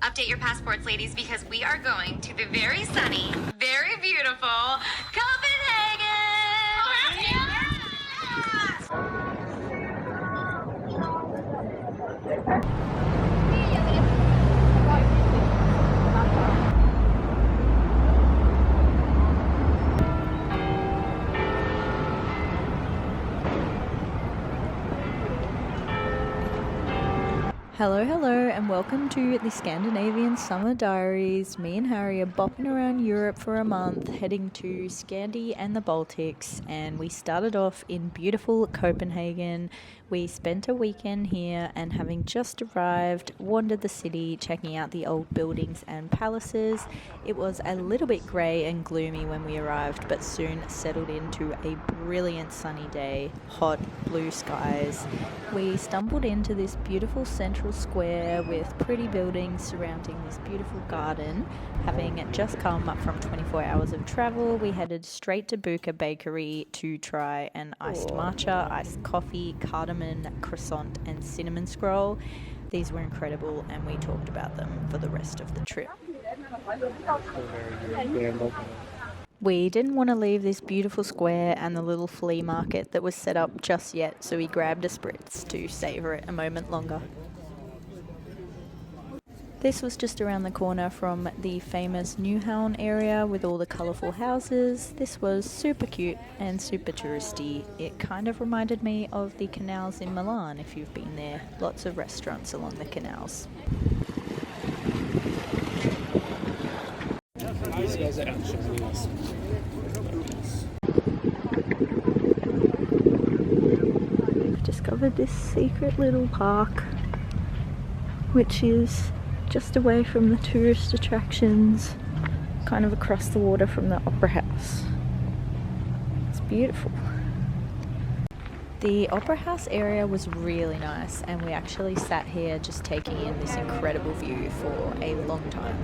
Update your passports, ladies, because we are going to the very sunny, very beautiful Copenhagen! Hello, and welcome to the Scandinavian Summer Diaries. Me and Harry are bopping around Europe for a month, heading to Scandi and the Baltics, and we started off in beautiful Copenhagen. We spent a weekend here, and having just arrived, wandered the city, checking out the old buildings and palaces. It was a little bit grey and gloomy when we arrived, but soon settled into a brilliant sunny day, hot blue skies. We stumbled into this beautiful central square with pretty buildings surrounding this beautiful garden. Having just come up from 24 hours of travel, we headed straight to a bakery to try an iced matcha, iced coffee, cardamom, croissant and cinnamon scroll. These were incredible, and we talked about them for the rest of the trip. We didn't want to leave this beautiful square and the little flea market that was set up just yet, so we grabbed a spritz to savour it a moment longer. This was just around the corner from the famous Nyhavn area with all the colourful houses. This was super cute and super touristy. It kind of reminded me of the canals in Milan if you've been there. Lots of restaurants along the canals. Discovered this secret little park, which is just away from the tourist attractions, kind of across the water from the Opera House. It's beautiful. The Opera House area was really nice, and we actually sat here just taking in this incredible view for a long time.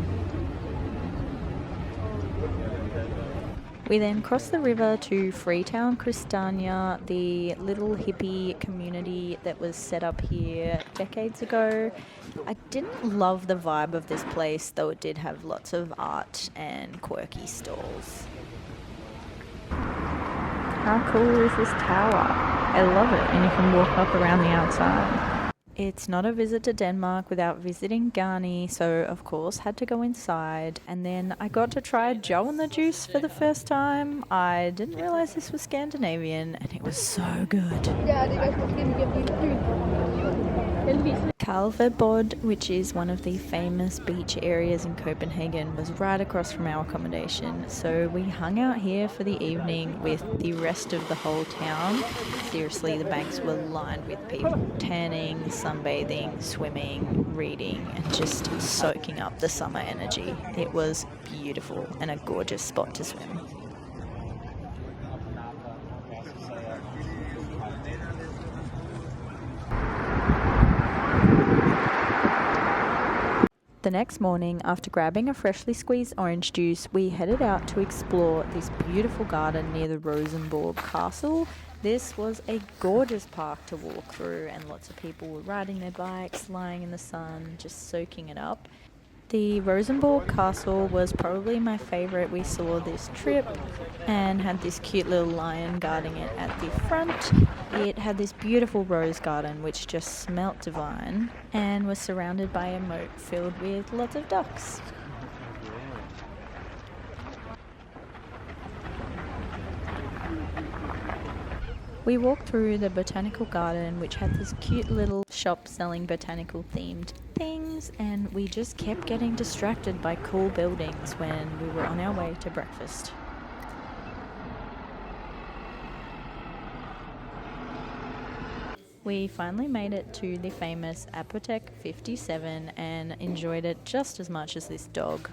We then crossed the river to Freetown, Christiania, the little hippie community that was set up here decades ago. I didn't love the vibe of this place, though it did have lots of art and quirky stalls. How cool is this tower? I love it, and you can walk up around the outside. It's not a visit to Denmark without visiting Scandi, so of course had to go inside, and then I got to try Joe and the Juice for the first time. I didn't realise this was Scandinavian, and it was so good. Kalvebod, which is one of the famous beach areas in Copenhagen, was right across from our accommodation, so we hung out here for the evening with the rest of the whole town. Seriously, the banks were lined with people tanning, sunbathing, swimming, reading, and just soaking up the summer energy. It was beautiful and a gorgeous spot to swim. The next morning, after grabbing a freshly squeezed orange juice, we headed out to explore this beautiful garden near the Rosenborg Castle. This was a gorgeous park to walk through, and lots of people were riding their bikes, lying in the sun, just soaking it up. The Rosenborg Castle was probably my favourite we saw this trip, and had this cute little lion guarding it at the front. It had this beautiful rose garden which just smelt divine, and was surrounded by a moat filled with lots of ducks. We walked through the botanical garden, which had this cute little shop selling botanical themed things, and we just kept getting distracted by cool buildings when we were on our way to breakfast. We finally made it to the famous Apotek 57 and enjoyed it just as much as this dog.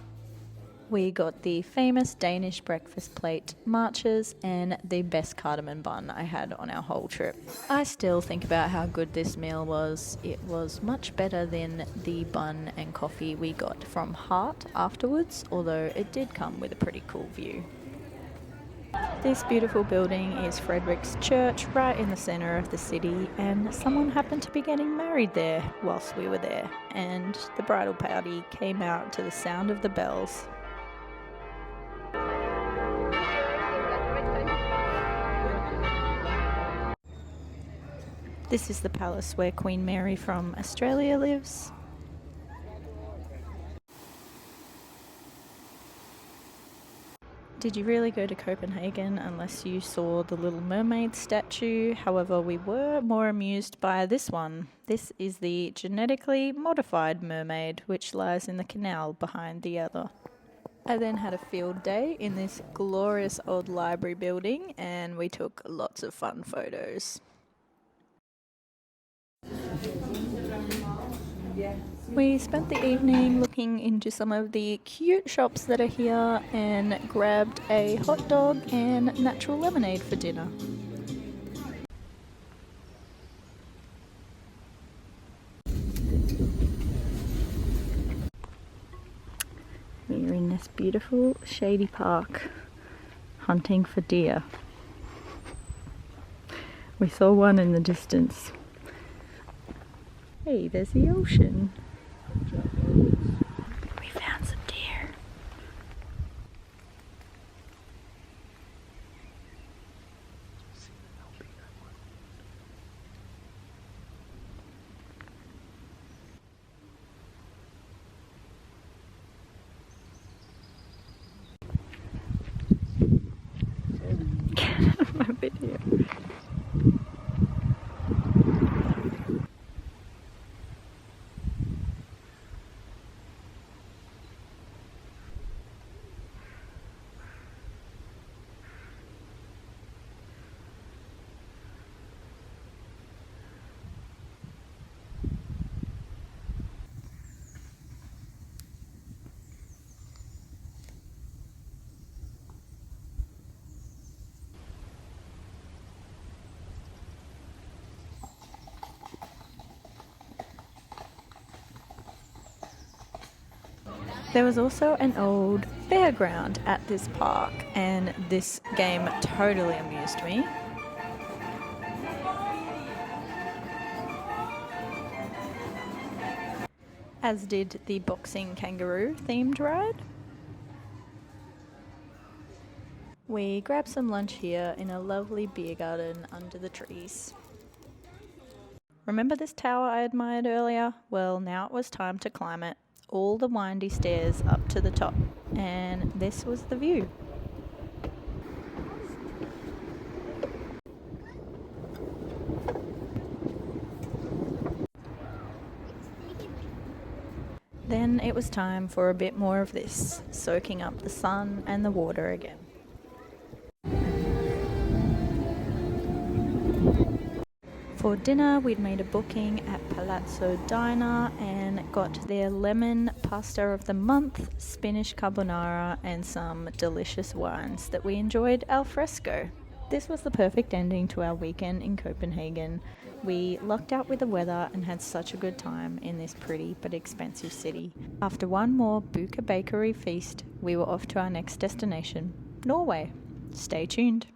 We got the famous Danish breakfast plate, matchas, and the best cardamom bun I had on our whole trip. I still think about how good this meal was. It was much better than the bun and coffee we got from Hart afterwards, although it did come with a pretty cool view. This beautiful building is Frederick's Church, right in the centre of the city, and someone happened to be getting married there whilst we were there, and the bridal party came out to the sound of the bells. This is the palace where Queen Mary from Australia lives. Did you really go to Copenhagen unless you saw the Little Mermaid statue? However, we were more amused by this one. This is the genetically modified mermaid, which lies in the canal behind the other. I then had a field day in this glorious old library building, and we took lots of fun photos. We spent the evening looking into some of the cute shops that are here and grabbed a hot dog and natural lemonade for dinner. We're in this beautiful shady park hunting for deer. We saw one in the distance. Hey, there's the ocean. We found some deer. Get out of my video. There was also an old fairground at this park, and this game totally amused me. As did the boxing kangaroo themed ride. We grabbed some lunch here in a lovely beer garden under the trees. Remember this tower I admired earlier? Well, now it was time to climb it. All the windy stairs up to the top, and this was the view. Then it was time for a bit more of this, soaking up the sun and the water again. For dinner, we'd made a booking at Palazzo Diner and got their lemon pasta of the month, spinach carbonara, and some delicious wines that we enjoyed al fresco. This was the perfect ending to our weekend in Copenhagen. We lucked out with the weather and had such a good time in this pretty but expensive city. After one more bakery feast, we were off to our next destination, Norway. Stay tuned.